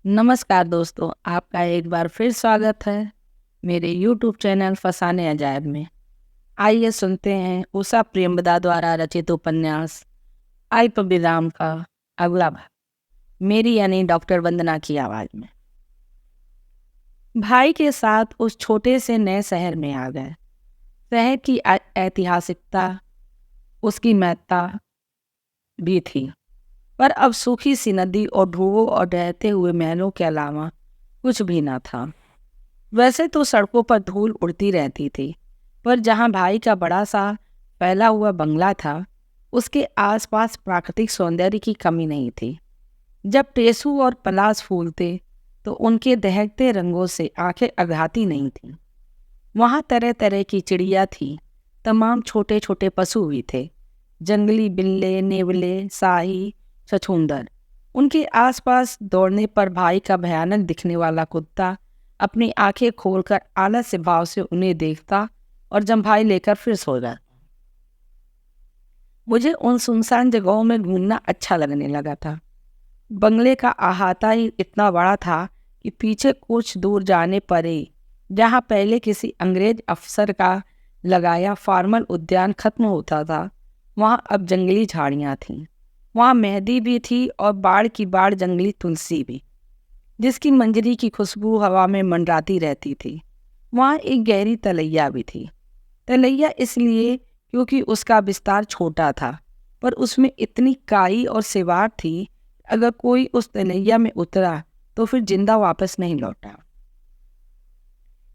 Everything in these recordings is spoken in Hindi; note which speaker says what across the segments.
Speaker 1: नमस्कार दोस्तों, आपका एक बार फिर स्वागत है मेरे YouTube चैनल फसाने अजायब में। आइए सुनते हैं उषा प्रेमदा द्वारा रचित उपन्यास अल्पविराम का अगला भाग, मेरी यानी डॉक्टर वंदना की आवाज़ में। भाई के साथ उस छोटे से नए शहर में आ गए। शहर की ऐतिहासिकता, उसकी महत्ता भी थी, पर अब सूखी सी नदी और ढूंढों और बहते हुए महलों के अलावा कुछ भी न था। वैसे तो सड़कों पर धूल उड़ती रहती थी, पर जहाँ भाई का बड़ा सा फैला हुआ बंगला था, उसके आसपास प्राकृतिक सौंदर्य की कमी नहीं थी। जब टेसू और पलाश फूलते तो उनके दहकते रंगों से आंखें अघाती नहीं थीं। वहाँ तरह तरह की चिड़िया थी, तमाम छोटे छोटे पशु भी थे, जंगली बिल्ले, नेवले, शाही, छछूंदर। उनके आसपास दौड़ने पर भाई का भयानक दिखने वाला कुत्ता अपनी आंखें खोलकर आलस्य भाव से उन्हें देखता और जम्भाई लेकर फिर सो जाता। मुझे उन सुनसान जगहों में घूमना अच्छा लगने लगा था। बंगले का अहाता ही इतना बड़ा था कि पीछे कुछ दूर जाने पर ही, जहाँ पहले किसी अंग्रेज अफसर का लगाया फार्मल उद्यान खत्म होता था, वहाँ अब जंगली झाड़ियाँ थीं। वहाँ मेहंदी भी थी और बाढ़ की बाढ़ जंगली तुलसी भी, जिसकी मंजरी की खुशबू हवा में मंडराती रहती थी। वहाँ एक गहरी तलैया भी थी। तलैया इसलिए क्योंकि उसका विस्तार छोटा था, पर उसमें इतनी काई और सिवार थी, अगर कोई उस तलैया में उतरा तो फिर जिंदा वापस नहीं लौटा।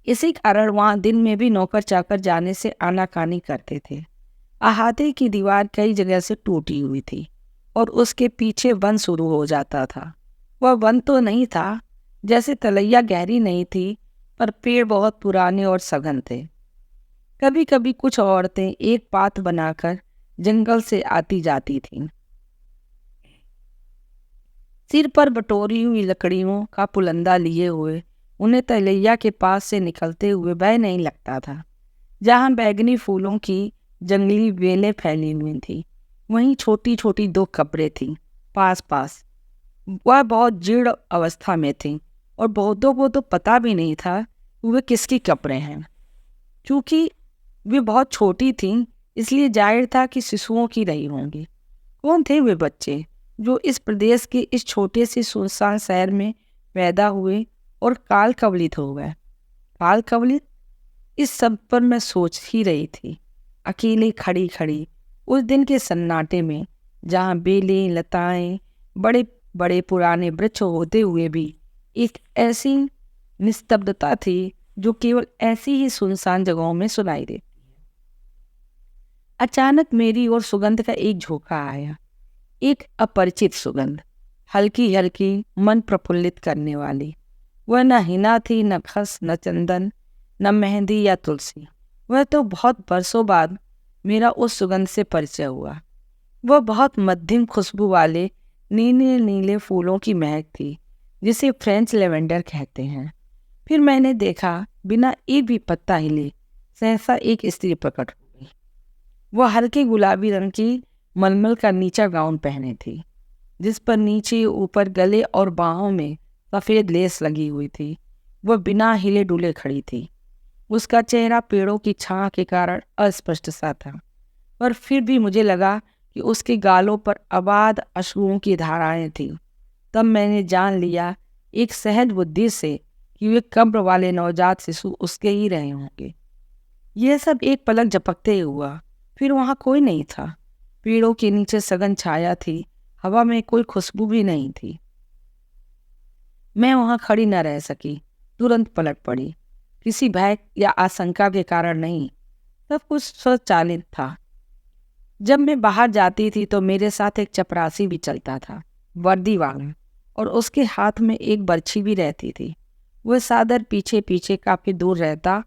Speaker 1: इसी कारण वहाँ दिन में भी नौकर चाकर जाने से आनाकानी करते थे। अहाते की दीवार कई जगह से टूटी हुई थी और उसके पीछे वन शुरू हो जाता था। वह वन तो नहीं था, जैसे तलैया गहरी नहीं थी, पर पेड़ बहुत पुराने और सघन थे। कभी कभी कुछ औरतें एक पात बनाकर जंगल से आती जाती थीं, सिर पर बटोरी हुई लकड़ियों का पुलंदा लिए हुए। उन्हें तलैया के पास से निकलते हुए भय नहीं लगता था। जहाँ बैगनी फूलों की जंगली बेलें फैली हुई थी, वहीं छोटी छोटी दो कब्रें थीं पास पास। वह बहुत जीर्ण अवस्था में थीं और बहुतों को तो पता भी नहीं था कि वे किसकी कब्रें हैं। चूँकि वे बहुत छोटी थीं, इसलिए जाहिर था कि शिशुओं की रही होंगी। कौन थे वे बच्चे जो इस प्रदेश के इस छोटे से सुनसान शहर में पैदा हुए और काल कवलित हो गए? काल कवलित, इस सब पर मैं सोच ही रही थी, अकेले खड़ी खड़ी उस दिन के सन्नाटे में, जहाँ बेलें, लताएं, बड़े बड़े पुराने वृक्ष होते हुए भी एक ऐसी निस्तब्धता थी जो केवल ऐसी ही सुनसान जगहों में सुनाई देती। अचानक मेरी ओर सुगंध का एक झोंका आया, एक अपरिचित सुगंध, हल्की हल्की, मन प्रफुल्लित करने वाली। वह न हिना थी, न खस, न चंदन, न मेहंदी या तुलसी। वह तो बहुत बरसों बाद मेरा उस सुगंध से परिचय हुआ। वह बहुत मध्यम खुशबू वाले नीले नीले फूलों की महक थी, जिसे फ्रेंच लेवेंडर कहते हैं। फिर मैंने देखा, बिना एक भी पत्ता हिले सहसा एक स्त्री प्रकट हो गई। वह हल्के गुलाबी रंग की मलमल का नीचा गाउन पहने थी, जिस पर नीचे ऊपर गले और बाहों में सफ़ेद लेस लगी हुई थी। वह बिना हिले डुले खड़ी थी। उसका चेहरा पेड़ों की छां के कारण अस्पष्ट सा था, पर फिर भी मुझे लगा कि उसके गालों पर अबाध अश्रुओं की धाराएं थीं। तब मैंने जान लिया एक सहज बुद्धि से कि वे कब्र वाले नवजात शिशु उसके ही रहे होंगे। यह सब एक पलक झपकते ही हुआ, फिर वहाँ कोई नहीं था। पेड़ों के नीचे सघन छाया थी, हवा में कोई खुशबू भी नहीं थी। मैं वहाँ खड़ी न रह सकी, तुरंत पलट पड़ी। किसी भय या आशंका के कारण नहीं, सब कुछ स्वचालित था। जब मैं बाहर जाती थी तो मेरे साथ एक चपरासी भी चलता था, वर्दी वाला, और उसके हाथ में एक बर्छी भी रहती थी। वह सादर पीछे पीछे काफी दूर रहता,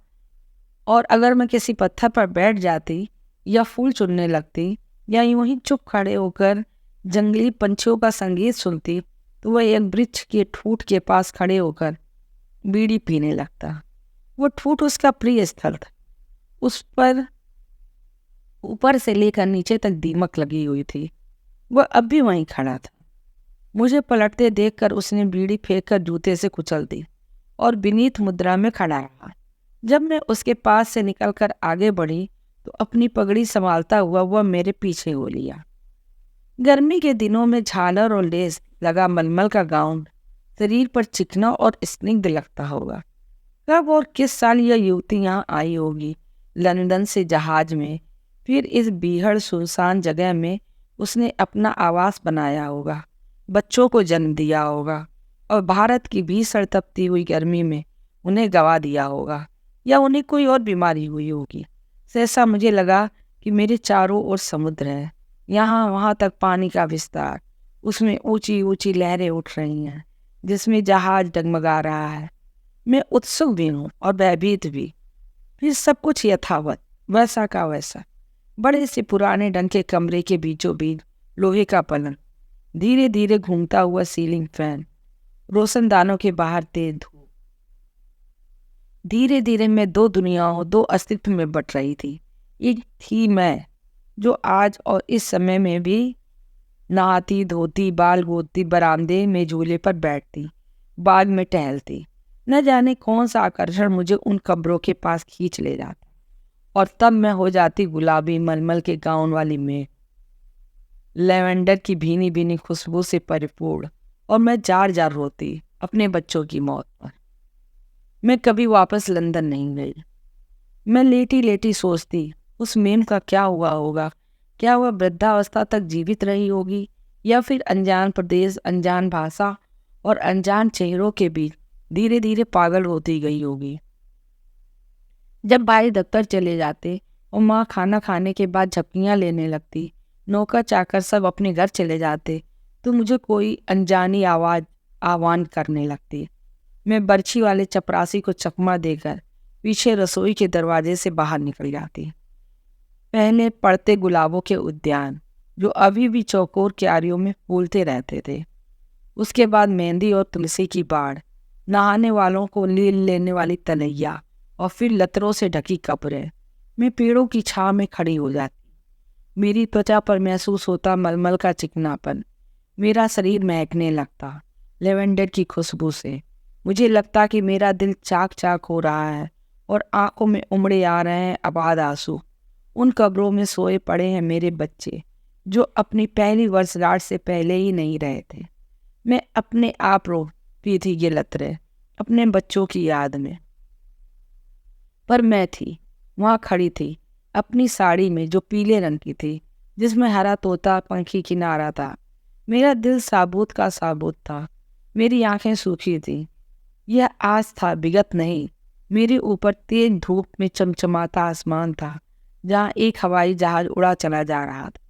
Speaker 1: और अगर मैं किसी पत्थर पर बैठ जाती या फूल चुनने लगती या यूं ही चुप खड़े होकर जंगली पंछियों का संगीत सुनती, तो वह एक वृक्ष के ठूंठ के पास खड़े होकर बीड़ी पीने लगता। वो ठूंठ उसका प्रिय स्थल था। उस पर ऊपर से लेकर नीचे तक दीमक लगी हुई थी। वह अब भी वहीं खड़ा था, मुझे पलटते देखकर उसने बीड़ी फेंककर जूते से कुचल दी और विनीत मुद्रा में खड़ा रहा। जब मैं उसके पास से निकलकर आगे बढ़ी तो अपनी पगड़ी संभालता हुआ वह मेरे पीछे हो लिया। गर्मी के दिनों में झालर और लेस लगा मलमल का गाउन शरीर पर चिकना और स्निग्ध लगता होगा। कब और किस साल यह युवती यहाँ आई होगी, लंदन से जहाज में, फिर इस बीहड़ सुनसान जगह में उसने अपना आवास बनाया होगा, बच्चों को जन्म दिया होगा और भारत की भीषण तपती हुई गर्मी में उन्हें गवा दिया होगा, या उन्हें कोई और बीमारी हुई होगी। सहसा मुझे लगा कि मेरे चारों ओर समुद्र है, यहाँ वहाँ तक पानी का विस्तार, उसमें ऊंची ऊंची लहरें उठ रही हैं जिसमें जहाज डगमगा रहा है। मैं उत्सुक भी हूँ और भयभीत भी। फिर सब कुछ यथावत वैसा का वैसा। बड़े से पुराने ढंग के कमरे के बीचों बीच लोहे का पलंग, धीरे धीरे घूमता हुआ सीलिंग फैन, रोशनदानों के बाहर तेज धूप। धीरे धीरे मैं दो दुनियाओं, दो अस्तित्व में बट रही थी। एक थी मैं जो आज और इस समय में भी नहाती धोती बाल गोदती, बरामदे में झूले पर बैठती, बाग में टहलती। न जाने कौन सा आकर्षण मुझे उन कब्रों के पास खींच ले जाता और तब मैं हो जाती गुलाबी मलमल के गाउन वाली मेघ, लेवेंडर की भीनी भीनी खुशबू से परिपूर्ण, और मैं जार जार रोती अपने बच्चों की मौत पर। मैं कभी वापस लंदन नहीं गई। मैं लेटी लेटी सोचती उस मेम का क्या हुआ होगा। क्या वह वृद्धावस्था तक जीवित रही होगी, या फिर अनजान प्रदेश, अनजान भाषा और अनजान चेहरों के बीच धीरे धीरे पागल होती गई होगी। जब भाई दफ्तर चले जाते और माँ खाना खाने के बाद झपकियाँ लेने लगती, नौकर चाकर सब अपने घर चले जाते, तो मुझे कोई अनजानी आवाज़ आह्वान करने लगती। मैं बर्छी वाले चपरासी को चकमा देकर पीछे रसोई के दरवाजे से बाहर निकल जाती। पहले पड़ते गुलाबों के उद्यान जो अभी भी चौकोर क्यारियों में फूलते रहते थे, उसके बाद मेहंदी और तुलसी की बाढ़, नहाने वालों को लील लेने वाली तलैया, और फिर लतरों से ढकी कब्रें। मैं पेड़ों की छांव में खड़ी हो जाती। मेरी त्वचा पर महसूस होता मलमल का चिकनापन। मेरा शरीर महकने लगता लेवेंडर की खुशबू से। मुझे लगता कि मेरा दिल चाक चाक हो रहा है और आंखों में उमड़े आ रहे हैं अबाध आंसू। उन कब्रों में सोए पड़े हैं मेरे बच्चे जो अपनी पहली वर्षगांठ से पहले ही नहीं रहे थे। मैं अपने आप रोती थी ये लतरें अपने बच्चों की याद में। पर मैं थी वहाँ खड़ी थी अपनी साड़ी में जो पीले रंग की थी, जिसमें हरा तोता पंखी किनारा था। मेरा दिल साबुत का साबुत था, मेरी आंखें सूखी थी। यह आज था, विगत नहीं। मेरे ऊपर तेज धूप में चमचमाता आसमान था जहाँ एक हवाई जहाज उड़ा चला जा रहा था।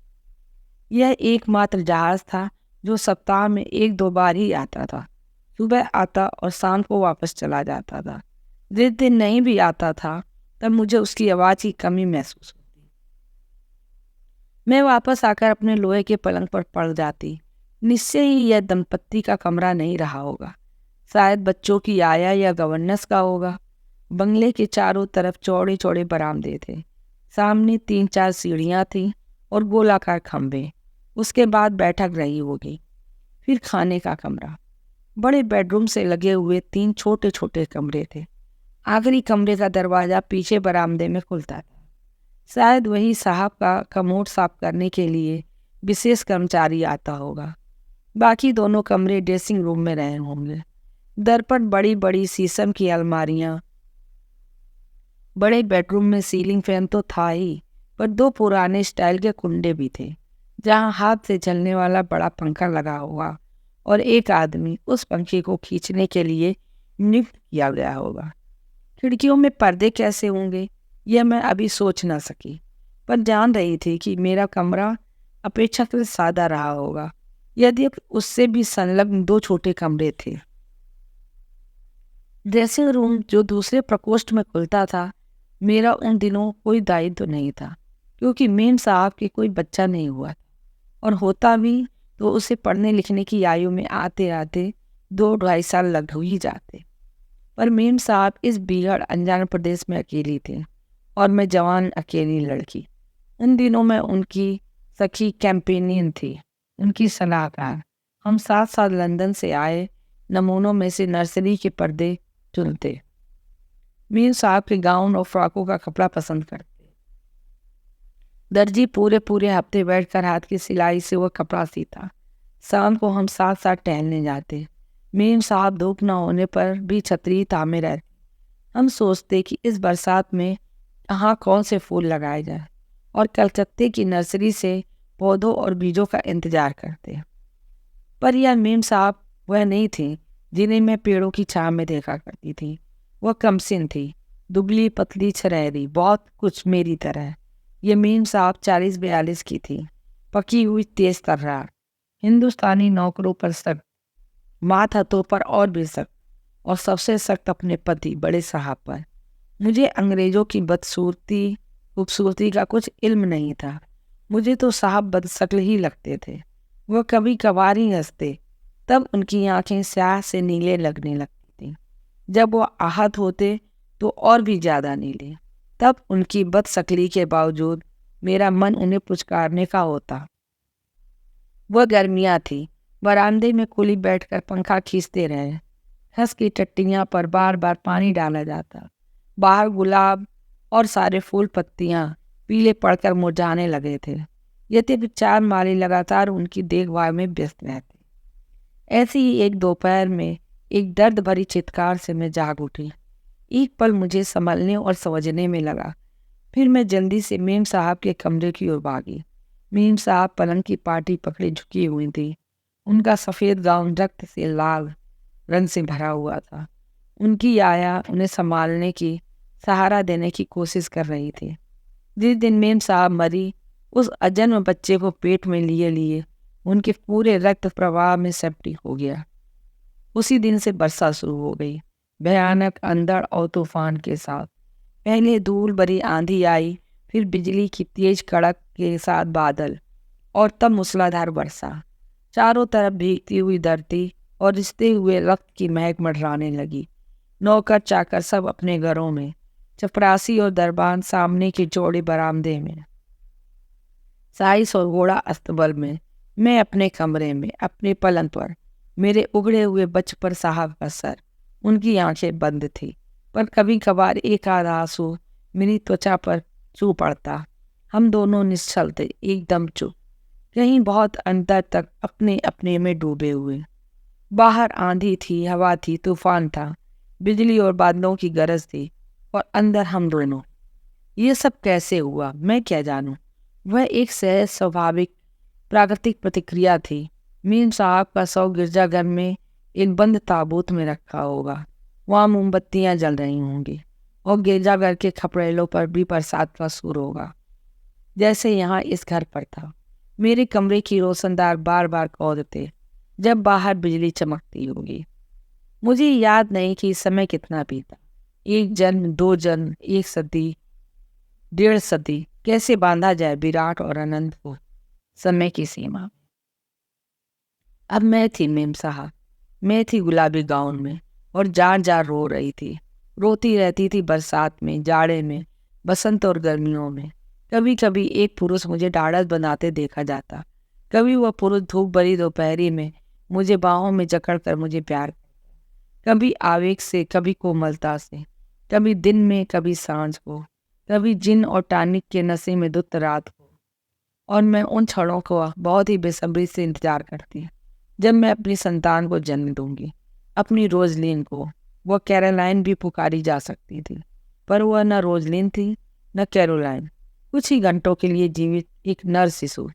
Speaker 1: यह एकमात्र जहाज था जो सप्ताह में एक दो बार ही आता था। सुबह आता और शाम को वापस चला जाता था। जिस दिन नहीं भी आता था तब मुझे उसकी आवाज़ की कमी महसूस होती। मैं वापस आकर अपने लोहे के पलंग पर पड़ जाती। निश्चय ही यह दंपत्ति का कमरा नहीं रहा होगा, शायद बच्चों की आया या गवर्नेंस का होगा। बंगले के चारों तरफ चौड़े चौड़े बरामदे थे, सामने 3-4 सीढ़ियाँ थीं और गोलाकार खंभे। उसके बाद बैठक रही होगी, फिर खाने का कमरा। बड़े बेडरूम से लगे हुए 3 छोटे छोटे कमरे थे। आखिरी कमरे का दरवाज़ा पीछे बरामदे में खुलता था। शायद वही साहब का कमोड साफ करने के लिए विशेष कर्मचारी आता होगा। बाकी दोनों कमरे ड्रेसिंग रूम में रहे होंगे। दर्पण, बड़ी बड़ी शीशम की अलमारियाँ। बड़े बेडरूम में सीलिंग फैन तो था ही, पर 2 पुराने स्टाइल के कुंडे भी थे जहाँ हाथ से चलने वाला बड़ा पंखा लगा हुआ और एक आदमी उस पंखे को खींचने के लिए नियुक्त किया गया होगा। खिड़कियों में पर्दे कैसे होंगे यह मैं अभी सोच न सकी, पर जान रही थी कि मेरा कमरा अपेक्षाकृत सादा रहा होगा, यदि उससे भी संलग्न 2 छोटे कमरे थे। ड्रेसिंग रूम जो दूसरे प्रकोष्ठ में खुलता था, मेरा उन दिनों कोई दायित्व नहीं था, क्योंकि मेम साहब के कोई बच्चा नहीं हुआ था, और होता भी तो उसे पढ़ने लिखने की आयु में आते आते 2-2.5 साल लग ही जाते। पर मेम साहब इस बीहड़ अनजान प्रदेश में अकेली थे और मैं जवान अकेली लड़की। उन दिनों मैं उनकी सखी कैंपेनियन थी, उनकी सलाहकार। हम साथ साथ लंदन से आए नमूनों में से नर्सरी के पर्दे चुनते। मीर साहब के गाउन और फ्रॉकों का कपड़ा पसंद करते। दर्जी पूरे पूरे हफ्ते बैठकर हाथ की सिलाई से वह कपड़ा सीता। शाम को हम साथ साथ टहलने जाते। मीम साहब धूप न होने पर भी छतरी थामे रहते। हम सोचते कि इस बरसात में कहाँ कौन से फूल लगाए जाए और कलकत्ते की नर्सरी से पौधों और बीजों का इंतजार करते। पर यह मीम साहब वह नहीं थी जिन्हें मैं पेड़ों की छाँव में देखा करती थी। वह कमसिन थी, दुबली पतली छरहरी, बहुत कुछ मेरी तरह। ये मीम साहब 40-42 की थी, पकी हुई तेज तर्रार, हिंदुस्तानी नौकरों पर सख्त, मातहतों पर और भी सख्त, और सबसे सख्त अपने पति बड़े साहब पर। मुझे अंग्रेजों की बदसूरती खूबसूरती का कुछ इल्म नहीं था। मुझे तो साहब बदशक्ल ही लगते थे। वह कभी कभार ही हंसते, तब उनकी आंखें स्याह से नीले लगने लगती थीं। जब वह आहत होते तो और भी ज़्यादा नीले। तब उनकी बदशक्ली के बावजूद मेरा मन उन्हें पुचकारने का होता। वह गर्मियाँ थी, बरामदे में कुली बैठकर पंखा खींचते रहे। हंस की टट्टियाँ पर बार बार पानी डाला जाता। बाहर गुलाब और सारे फूल पत्तियाँ पीले पड़कर मुरझाने लगे थे। यद्यपि 4 माली लगातार उनकी देखभाल में व्यस्त रहते। ऐसी ही एक दोपहर में एक दर्द भरी चित्कार से मैं जाग उठी। एक पल मुझे संभलने और समझने में लगा। फिर मैं जल्दी से मीम साहब के कमरे की ओर भागी। मीम साहब पलंग की पाटी पकड़े झुकी हुई थी। उनका सफ़ेद गाउन रक्त से लाल रंग से भरा हुआ था। उनकी आया उन्हें संभालने की, सहारा देने की कोशिश कर रही थी। जिस दिन मीम साहब मरी, उस अजन्म बच्चे को पेट में लिए लिए उनके पूरे रक्त प्रवाह में सेप्टिक हो गया। उसी दिन से वर्षा शुरू हो गई, भयानक अंधड़ और तूफान के साथ। पहले धूल भरी आंधी आई, फिर बिजली की तेज कड़क के साथ बादल, और तब मूसलाधार वर्षा। चारों तरफ भीगती हुई धरती और रिसते हुए रक्त की महक मंडराने लगी। नौकर चाकर सब अपने घरों में, चपरासी और दरबान सामने के चौड़े बरामदे में, साइस और घोड़ा अस्तबल में, मैं अपने कमरे में अपने पलंग पर। मेरे उगड़े हुए बचपन साहब का सर, उनकी आंखें बंद थी, पर कभी कभार एक आध आंसू मेरी त्वचा पर छू पड़ता। हम दोनों निश्चल थे, एकदम चुप, कहीं बहुत अंदर तक अपने अपने में डूबे हुए। बाहर आंधी थी, हवा थी, तूफान था, बिजली और बादलों की गरज थी, और अंदर हम दोनों। ये सब कैसे हुआ मैं क्या जानूं। वह एक सहज स्वाभाविक प्राकृतिक प्रतिक्रिया थी। मीम साहब का शव गिरजाघर में एक बंद ताबूत में रखा होगा। वहाँ मोमबत्तियाँ जल रही होंगी और गिरजाघर के खपड़ेलों पर भी बरसात का सुर होगा, जैसे यहाँ इस घर पर था। मेरे कमरे की रोशनदार बार बार कौंधते जब बाहर बिजली चमकती होगी। मुझे याद नहीं कि समय कितना बीता। 1 जन्म, 2 जन्म, 1 सदी, 1.5 सदी, कैसे बांधा जाए विराट और अनंत को समय की सीमा। अब मैं थी मीम साहब, मैं थी गुलाबी गाउन में, और जार जार रो रही थी। रोती रहती थी बरसात में, जाड़े में, बसंत और गर्मियों में। कभी कभी एक पुरुष मुझे ढाढ़स बनाते देखा जाता। कभी वह पुरुष धूप भरी दोपहरी में मुझे बाहों में जकड़ कर मुझे प्यार करता। कभी आवेग से, कभी कोमलता से, कभी दिन में, कभी सांझ को, कभी जिन और टानिक के नशे में धुत रात को। और मैं उन क्षणों को बहुत ही बेसब्री से इंतजार करती, जब मैं अपनी संतान को जन्म दूंगी, अपनी रोजलिन को। वह कैरोलाइन भी पुकारी जा सकती थी, पर वह न रोजलिन थी न कैरोलाइन। कुछ ही घंटों के लिए जीवित एक नर शिशु,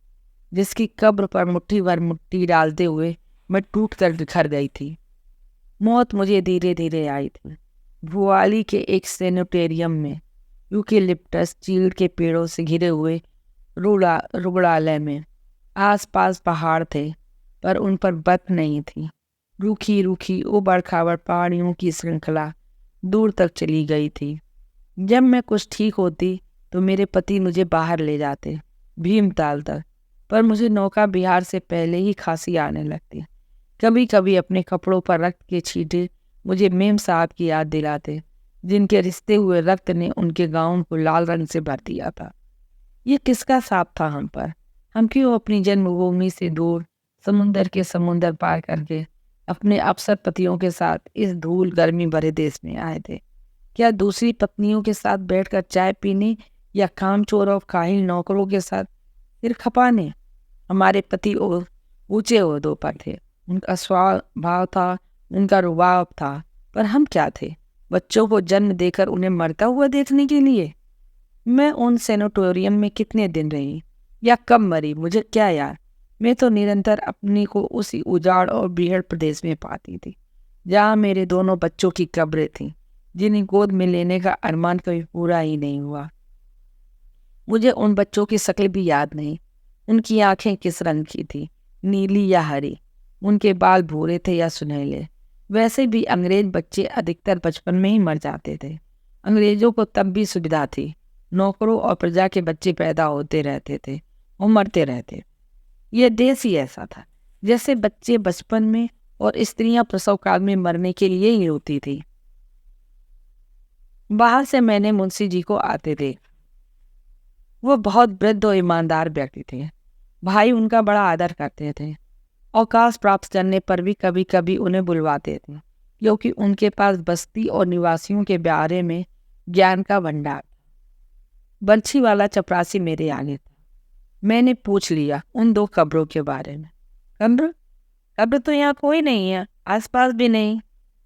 Speaker 1: जिसकी कब्र पर मुट्ठी भर मिट्टी डालते हुए मैं टूट कर बिखर गई थी। मौत मुझे धीरे धीरे आई थी। भुआली के एक सेनेटेरियम में, यूकेलिप्टस चीड़ के पेड़ों से घिरे हुए रुग्णालय में। आसपास पहाड़ थे, पर उन पर बर्फ नहीं थी। रूखी रूखी उबड़ खाबड़ पहाड़ियों की श्रृंखला दूर तक चली गई थी। जब मैं कुछ ठीक होती तो मेरे पति मुझे बाहर ले जाते, भीमताल तक, पर मुझे नौका विहार से पहले ही खांसी आने लगती। कभी कभी अपने कपड़ों पर रक्त के छींटे मुझे मेम साहब की याद दिलाते, जिनके रिश्ते हुए रक्त ने उनके गाउन को लाल रंग से भर दिया था। ये किसका साथ था हम पर? हम क्यों अपनी जन्मभूमि से दूर समुंदर के समुंदर पार करके अपने अफसर पतियों के साथ इस धूल गर्मी भरे देश में आए थे। क्या दूसरी पत्नियों के साथ बैठकर चाय पीने या कामचोर और काहिल नौकरों के साथ सिर खपाने? हमारे पति ऊंचे ओहदों पर थे, उनका स्वभाव था, उनका रुबाब था, पर हम क्या थे? बच्चों को जन्म देकर उन्हें मरता हुआ देखने के लिए? मैं उन सेनेटोरियम में कितने दिन रही या कब मरी, मुझे क्या याद। मैं तो निरंतर अपनी को उसी उजाड़ और बीहड़ प्रदेश में पाती थी जहाँ मेरे दोनों बच्चों की कब्रें थीं, जिन्हें गोद में लेने का अरमान कभी पूरा ही नहीं हुआ। मुझे उन बच्चों की शक्ल भी याद नहीं। उनकी आंखें किस रंग की थी, नीली या हरी? उनके बाल भूरे थे या सुनहले? वैसे भी अंग्रेज बच्चे अधिकतर बचपन में ही मर जाते थे। अंग्रेजों को तब भी सुविधा थी, नौकरों और प्रजा के बच्चे पैदा होते रहते थे और मरते रहते। यह देश ही ऐसा था जैसे बच्चे बचपन में और स्त्रियां प्रसव काल में मरने के लिए ही रोती थी। बाहर से मैंने मुंशी जी को आते देख। वो बहुत वृद्ध और ईमानदार व्यक्ति थे। भाई उनका बड़ा आदर करते थे। अवकाश प्राप्त करने पर भी कभी कभी उन्हें बुलवाते थे, क्योंकि उनके पास बस्ती और निवासियों के बारे में ज्ञान का भंडार था। बंशी वाला चपरासी मेरे आगे था। मैंने पूछ लिया उन दो कब्रों के बारे में। कब्र कब्र तो यहाँ कोई नहीं है, आसपास भी नहीं।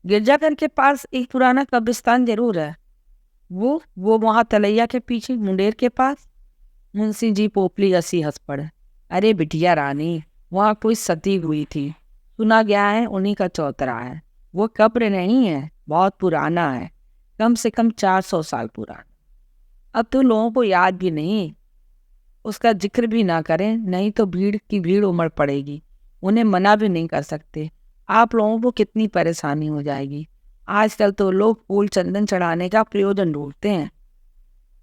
Speaker 1: गिरजाघर के पास एक पुराना कब्रिस्तान जरूर है। वो वहाँ तलैया के पीछे मुंडेर के पास। मुंशी जी पोपली हंसी हंस पड़े। अरे बिटिया रानी, वहाँ कोई सती हुई थी, सुना गया है, उन्हीं का चौतरा है। वो कब्र नहीं है, बहुत पुराना है, कम से कम 400 साल पुराना। अब तो लोगों को याद भी नहीं, उसका जिक्र भी ना करें, नहीं तो भीड़ की भीड़ उमड़ पड़ेगी। उन्हें मना भी नहीं कर सकते। आप लोगों को कितनी परेशानी हो जाएगी। आजकल तो लोग फूल चंदन चढ़ाने का प्रयोजन ढूंढते हैं।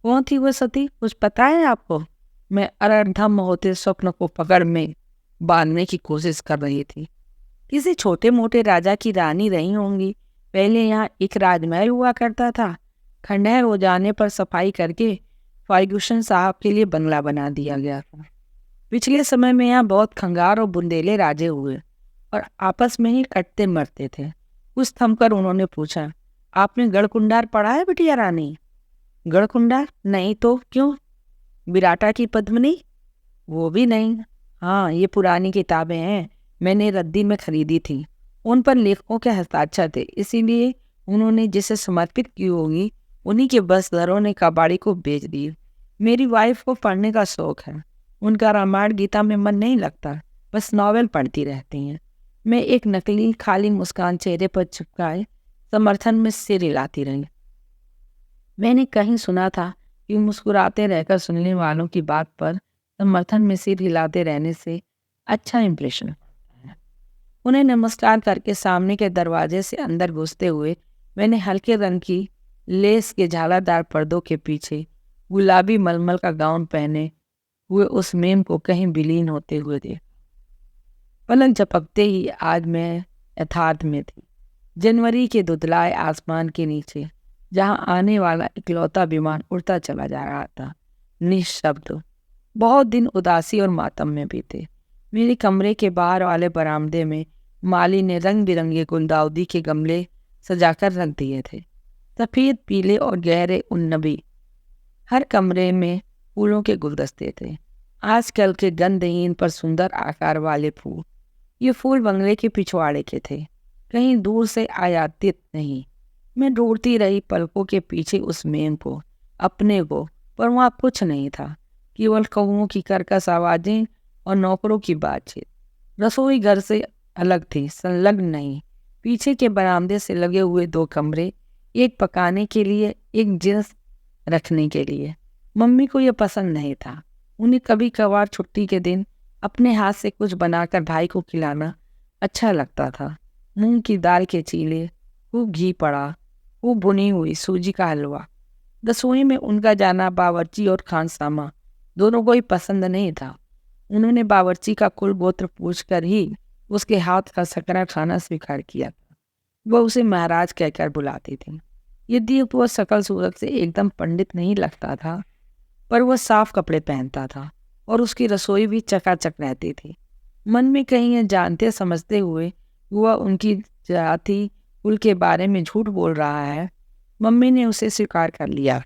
Speaker 1: कौन थी वो सती, कुछ पता है आपको? मैं अरधम होते स्वप्न को पकड़ में बांधने की कोशिश कर रही थी। किसी छोटे मोटे राजा की रानी रही होंगी। पहले यहाँ एक राजमहल हुआ करता था। खंडहर हो जाने पर सफाई करके फर्ग्यूसन साहब के लिए बंगला बना दिया गया था। पिछले समय में यहाँ बहुत खंगार और बुंदेले राजे हुए और आपस में ही कटते मरते थे। कुछ थमकर उन्होंने पूछा, आपने गढ़कुंडार पढ़ा है बिटिया रानी? गढ़कुंडार नहीं तो क्यों? विराटा की पद्मिनी? वो भी नहीं। हाँ, ये पुरानी किताबें हैं, मैंने रद्दी में खरीदी थी। उन पर लेखकों के हस्ताक्षर थे, इसीलिए उन्होंने जिसे समर्पित की होगी उन्हीं के बसदारों ने कबाड़ी को बेच दी। मेरी वाइफ को पढ़ने का शौक है। उनका रामायण गीता में मन नहीं लगता, बस नॉवेल पढ़ती रहती हैं। मैं एक नकली खाली मुस्कान चेहरे पर चिपकाए समर्थन में सिर हिलाती रही। मैंने कहीं सुना था कि मुस्कुराते रहकर सुनने वालों की बात पर समर्थन में सिर हिलाते रहने से अच्छा इंप्रेशन पड़ता है। उन्हें नमस्कार करके सामने के दरवाजे से अंदर घुसते हुए मैंने हल्के रंग की लेस के झालादार पर्दों के पीछे गुलाबी मलमल का गाउन पहने हुए उस मेम को कहीं विलीन होते हुए देखा। पलक झपकते ही आज मैं यथार्थ में थी। जनवरी के धुंधलाए आसमान के नीचे जहां आने वाला इकलौता विमान उड़ता चला जा रहा था, निःशब्द। बहुत दिन उदासी और मातम में बीते। मेरे कमरे के बाहर वाले बरामदे में माली ने रंग बिरंगे गुलदाउदी के गमले सजाकर रख दिए थे, सफ़ेद, पीले और गहरे उन्नबी। हर कमरे में फूलों के गुलदस्ते थे, आजकल के गंधहीन पर सुंदर आकार वाले फूल। ये फूल बंगले के पिछवाड़े के थे, कहीं दूर से आयातित नहीं। मैं ढूंढती रही पलकों के पीछे उस मेम को, अपने को, पर वहाँ कुछ नहीं था, केवल कौओं की कर्कश आवाज़ें और नौकरों की बातचीत। रसोई घर से अलग थी, संलग्न नहीं। पीछे के बरामदे से लगे हुए 2 कमरे, एक पकाने के लिए, एक जिन्स रखने के लिए। मम्मी को यह पसंद नहीं था। उन्हें कभी कभार छुट्टी के दिन अपने हाथ से कुछ बनाकर भाई को खिलाना अच्छा लगता था। मूंग की दाल के चीले, खूब घी पड़ा, खूब भुनी हुई सूजी का हलवा। रसोई में उनका जाना बावर्ची और खानसामा दोनों को ही पसंद नहीं था। उन्होंने बावर्ची का कुल गोत्र पूछकर ही उसके हाथ का सकरा खाना स्वीकार किया था। वह उसे महाराज कहकर बुलाती थी। यदि वह सकल सूरत से एकदम पंडित नहीं लगता था, पर वह साफ कपड़े पहनता था और उसकी रसोई भी चकाचक रहती थी। मन में कहीं यह जानते समझते हुए वह उनकी जाति कुल के बारे में झूठ बोल रहा है, मम्मी ने उसे स्वीकार कर लिया।